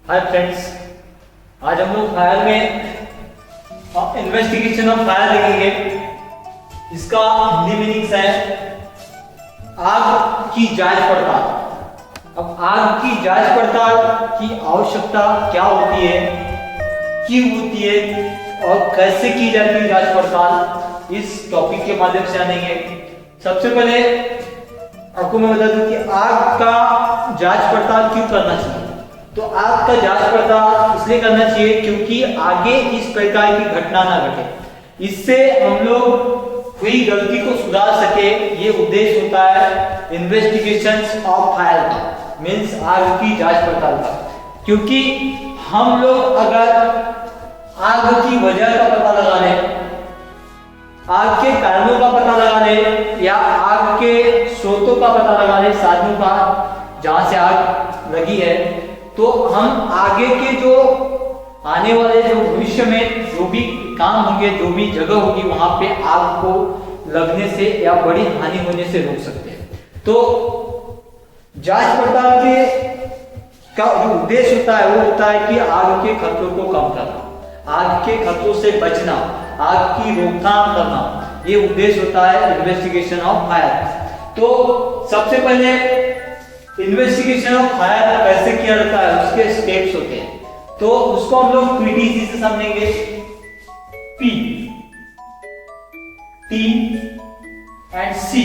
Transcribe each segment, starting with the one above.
Hi friends, आज हम लोग फायर में इन्वेस्टिगेशन ऑफ फायर देखेंगे। इसका हिंदी मीनिंग्स है आग की जांच पड़ताल। अब आग की जांच पड़ताल की आवश्यकता क्या होती है, क्यों होती है और कैसे की जाती है जांच पड़ताल, इस टॉपिक के माध्यम से जानेंगे। सबसे पहले आपको मैं बता दूं कि आग का जांच पड़ताल क्यों करना चाहिए। तो आग का जांच पड़ताल इसलिए करना चाहिए क्योंकि आगे इस प्रकार की घटना ना घटे, इससे हम लोग हुई गलती को सुधार सके। ये उद्देश्य होता है इन्वेस्टिगेशन ऑफ फायर का, मींस आग की जांच पड़ताल का। क्योंकि हम लोग अगर आग की वजह का पता लगा लें, आग के कारणों का पता लगा ले या आग के स्रोतों का पता लगा ले, साधनों का जहां से आग लगी है, तो हम आगे के जो आने वाले जो भविष्य में जो भी काम होंगे, जो भी जगह होगी, वहां पे आग को लगने से या बड़ी हानि होने से रोक सकते हैं। तो जांच पड़ताल के का जो उद्देश्य होता है वो होता है कि आग के खतरों को कम करना, आग के खतरों से बचना, आग की रोकथाम करना, ये उद्देश्य होता है इन्वेस्टिगेशन ऑफ फायर। तो सबसे पहले इन्वेस्टिगेशन ऑफ फायर कैसे किया जाता है, उसके स्टेप्स होते हैं। तो उसको हम लोग पीटीसी से समझेंगे। पी, टी एंड सी।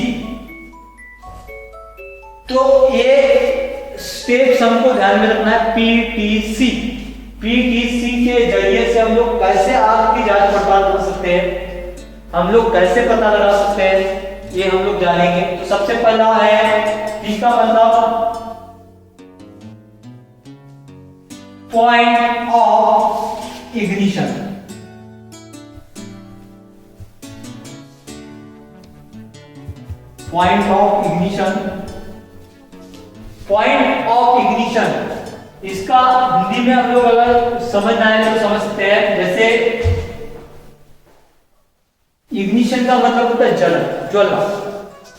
तो ये स्टेप्स हमको ध्यान में रखना है। पीटीसी, पीटीसी के जरिए से हम लोग कैसे आग की जांच पड़ताल कर सकते हैं, हम लोग कैसे पता लगा सकते हैं, ये हम लोग जानेंगे। तो सबसे पहला है पी का मतलब point of ignition. Point of ignition, point of ignition, इसका हिंदी में हम लोग अगर समझना है तो समझ सकते हैं। जैसे इग्निशन का मतलब होता है जलन, ज्वलना।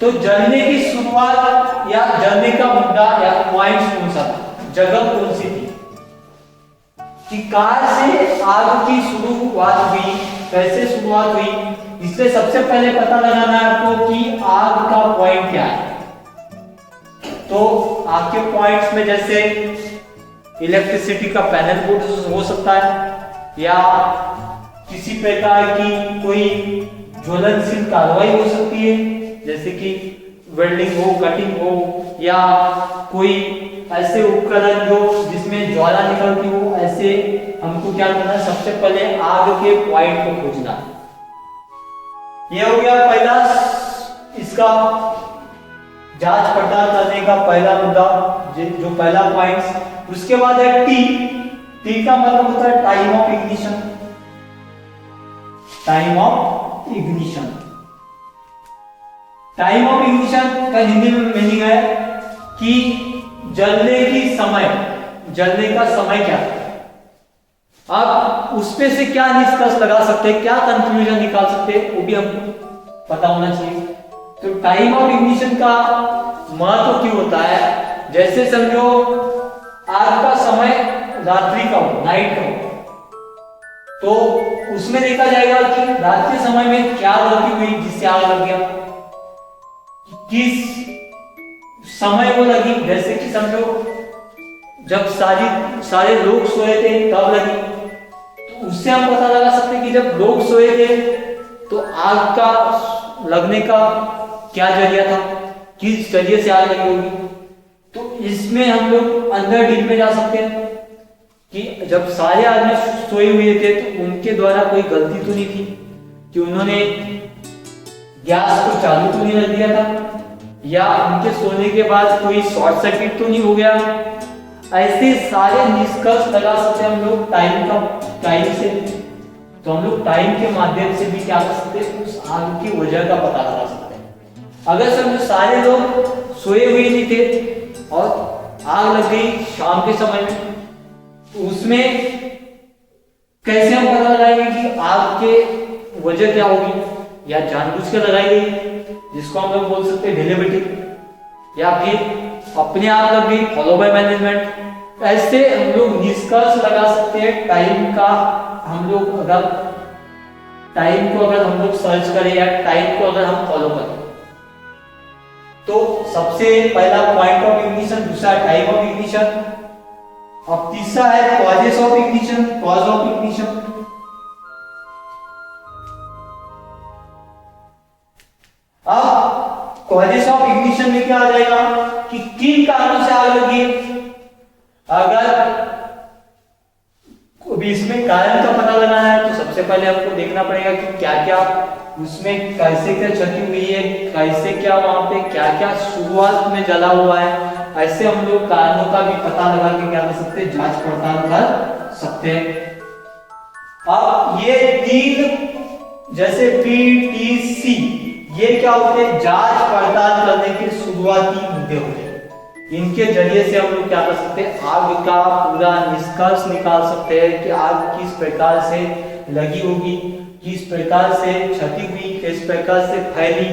तो जलने की शुरुआत या जलने का मुद्दा या पॉइंट कौन सा था, जगह कौन सी थी, कि कहां से आग की शुरुआत हुई, कैसे शुरुआत हुई। इसलिए सबसे पहले पता लगाना है आपको कि आग का पॉइंट क्या है। तो आग के पॉइंट्स में जैसे इलेक्ट्रिसिटी का पैनल बोर्ड हो सकता है, या किसी प्रकार की कोई ज्वलनशील कार्रवाई हो सकती है, जैसे कि वेल्डिंग हो, कटिंग हो, या कोई ऐसे उपकरण जो जिसमें ज्वाला निकलती हो, ऐसे हमको क्या करना है, सबसे पहले आग के पॉइंट को खोजना। ये हो गया पहला इसका जांच पड़ताल करने का पहला मुद्दा, जो पहला पॉइंट। उसके बाद है टी। टी का मतलब होता है time of ignition. Time of ignition, time of ignition का हिंदी में मीनिंग है कि जलने की समय, जलने का समय क्या है। आप उसपे से क्या निष्कर्ष लगा सकते हैं, क्या कंक्लूजन निकाल सकते हैं, वो भी हमको पता होना चाहिए। तो टाइम ऑफ इग्निशन का महत्व क्यों होता है, जैसे समझो आग का समय रात्रि का हो, नाइट का हो, तो उसमें देखा जाएगा कि रात के समय में क्या गलती हुई जिससे आग लग गया, किस समय वो लगी। जैसे कि समझो जब सारे लोग सोए थे तब लगी, तो उससे हम पता लगा सकते हैं कि जब लोग सोए थे तो आग का लगने का क्या जरिया था, किस जरिए से आग लगी होगी। तो इसमें हम लोग अंदर डीप में जा सकते हैं कि जब सारे आदमी सोए हुए थे तो उनके द्वारा कोई गलती तो नहीं थी कि उन्होंने गैस को चालू तो नहीं रख दिया था, या उनके सोने के बाद कोई शॉर्ट सर्किट तो नहीं हो गया। ऐसे सारे निष्कर्ष लगा सकते हैं हम लोग टाइम से। तो हम लोग टाइम के माध्यम से भी क्या कर सकते हैं, उस आग की वजह का पता लगा सकते हैं। अगर समझो सारे लोग सोए हुए नहीं थे और आग लग गई शाम के समय में, तो उसमें कैसे हम पता लगाएंगे कि आग के वजह क्या होगी, या जानबूझ कर लगाई गई जिसको हम लोग बोल सकते हैं डिलीवरिटी, या फिर अपने आप लग गई फॉलो बाय मैनेजमेंट, ऐसे हम लोग निष्कर्ष लगा सकते हैं टाइम का। हम लोग अगर टाइम को अगर हम लोग सर्च करें या टाइम को अगर हम फॉलो करें तो सबसे पहला पॉइंट ऑफ इग्निशन, दूसरा टाइम ऑफ इग्निशन, अब तीसरा है causes of ignition, cause of ignition. अब कॉजेस ऑफ इग्निशन में क्या आ जाएगा कि किन कारणों से आग लगी है। अगर इसमें कारण का पता लगाना है तो सबसे पहले आपको देखना पड़ेगा कि क्या क्या उसमें कैसे क्या क्षति हुई है, कैसे क्या वहां पे क्या क्या शुरुआत में जला हुआ है। ऐसे हम लोग कारणों का भी पता लगा के क्या कर सकते हैं, जांच पड़ताल कर सकते हैं। अब ये तीन जैसे PTC ये क्या होते हैं, जांच पड़ताल करने के शुरुआती मुद्दे होते हैं। इनके जरिए से हम लोग क्या कर सकते हैं, आग का पूरा निष्कर्ष निकाल सकते हैं कि आग किस प्रकार से लगी होगी, किस प्रकार से क्षति हुई, किस प्रकार से फैली,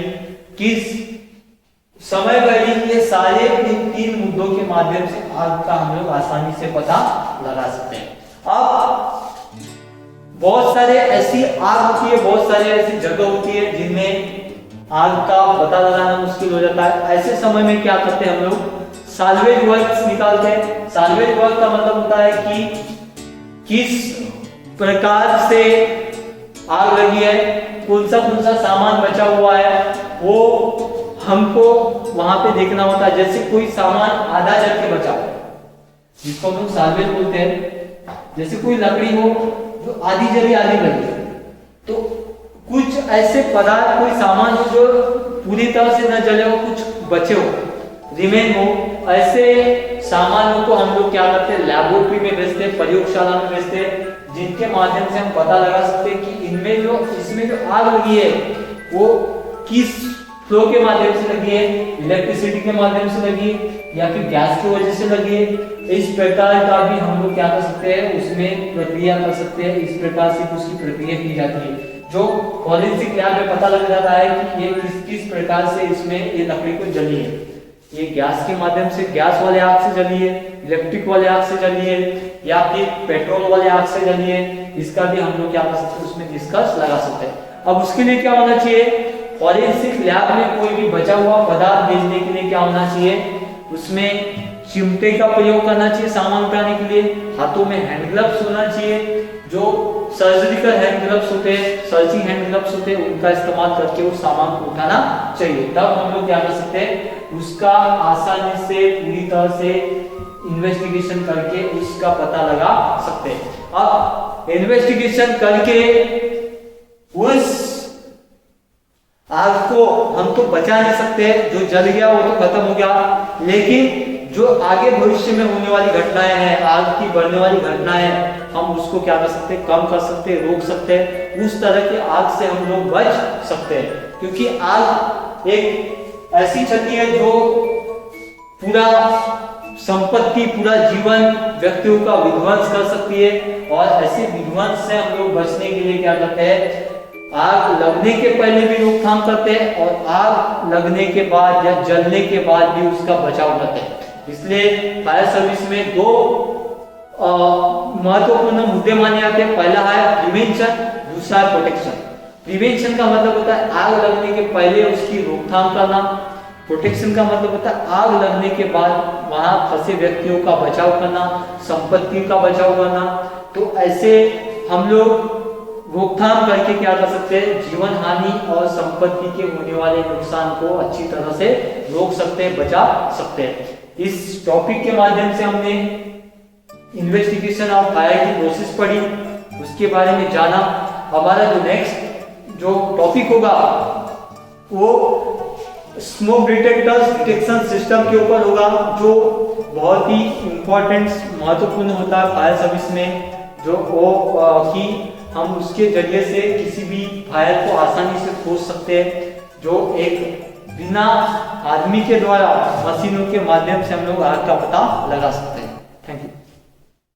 किस समय फैली। ये सारे इन तीन मुद्दों के माध्यम से आग का हम लोग आसानी से पता लगा सकते हैं। अब बहुत सारे ऐसी आग होती है, बहुत सारे ऐसी जगह होती है जिनमें आग का पता लगाना मुश्किल हो जाता है। ऐसे समय में क्या करते हैं हम लोग, साल्वेज वर्क्स निकालते हैं। साल्वेज वर्क का मतलब होता है कि किस प्रकार से आग लगी है, कौन सा सामान बचा हुआ है, वो हमको वहां पे देखना होता है। जैसे कोई सामान आधा जल के बचा हो, जिसको हम लोग साल्वेज बोलते हैं। जैसे कोई लकड़ी हो जो आधी जली आधी लगी, तो कुछ ऐसे पदार्थ, कोई सामान हो जो पूरी तरह से न जले हो, कुछ बचे हो, रिमेन हो, ऐसे सामानों को हम लोग क्या करते हैं, लैबोरेटरी में भेजते हैं, प्रयोगशाला में भेजते हैं, जिनके माध्यम से हम पता लगा सकते हैं कि इसमें जो आग लगी है वो किस फ्लो के माध्यम से लगी है, इलेक्ट्रिसिटी के माध्यम से लगी है या फिर गैस की वजह से लगी है। इस प्रकार का भी हम लोग क्या कर सकते हैं, उसमें प्रक्रिया कर सकते हैं। इस प्रकार से उसकी प्रक्रिया की जाती है, जो फॉरेंसिक लैब में पता लग जाता है कि ये किस प्रकार से इसमें ये लकड़ी को जली है। ये गैस के माध्यम से, गैस वाले आग से जली है, इलेक्ट्रिक वाले आग से जली है या फिर पेट्रोल वाले आग से जली है। इसका भी हम लोग क्या कर सकते हैं, उसमें निष्कर्ष लगा सकते हैं। अब उसके लिए क्या होना चाहिए, फॉरेंसिक लैब में कोई भी बचा हुआ पदार्थ भेजने के लिए क्या होना चाहिए, उसमें चिमटे का प्रयोग करना चाहिए सामान उठाने के लिए। हाथों में हैंड ग्लव्स होना चाहिए, जो सर्जिकल हैंड ग्लव्स होते हैं, सर्चिंग हैंड ग्लव्स होते हैं, उनका इस्तेमाल करके उस सामान को उठाना चाहिए। तब हम लोग क्या कर सकते हैं, उसका आसानी से पूरी तरह से इन्वेस्टिगेशन करके उसका पता लगा सकते हैं। अब इन्वेस्टिगेशन करके उस आग को हम तो बचा नहीं सकते, जो जल गया वो तो खत्म हो गया, लेकिन जो आगे भविष्य में होने वाली घटनाएं हैं, आग की बढ़ने वाली घटनाएं हैं, हम उसको क्या कर सकते हैं, कम कर सकते हैं, रोक सकते हैं। उस तरह की आग से हम लोग बच सकते हैं, क्योंकि आग एक ऐसी क्षति है जो पूरा संपत्ति, पूरा जीवन व्यक्तियों का विध्वंस कर सकती है। और ऐसे विध्वंस से हम लोग बचने के लिए क्या करते हैं, आग लगने के पहले भी रोकथाम करते हैं और आग लगने के बाद या जलने के बाद भी उसका बचाव करते हैं। इसलिए फायर सर्विस में दो महत्वपूर्ण मुद्दे माने जाते हैं। पहला है प्रिवेंशन, दूसरा है प्रोटेक्शन। प्रिवेंशन का मतलब होता है आग लगने के पहले उसकी रोकथाम करना। प्रोटेक्शन का मतलब होता है आग लगने के बाद वहां फंसे व्यक्तियों का बचाव करना, संपत्ति का बचाव करना। तो ऐसे हम लोग रोकथाम करके क्या कर सकते हैं, जीवन हानि और संपत्ति के होने वाले नुकसान को अच्छी तरह से रोक सकते हैं, बचा सकते हैं। इस टॉपिक के माध्यम से हमने इन्वेस्टिगेशन ऑफ फायर की प्रोसेस पढ़ी, उसके बारे में जाना। हमारा जो नेक्स्ट जो टॉपिक होगा वो स्मोक डिटेक्टर्स डिटेक्शन सिस्टम के ऊपर होगा, जो बहुत ही इंपॉर्टेंट महत्वपूर्ण होता है फायर सर्विस में, जो कि हम उसके जरिए से किसी भी फायर को आसानी से खोज सकते हैं, जो एक बिना आदमी के द्वारा मशीनों के माध्यम से हम लोग आग का पता लगा सकते हैं।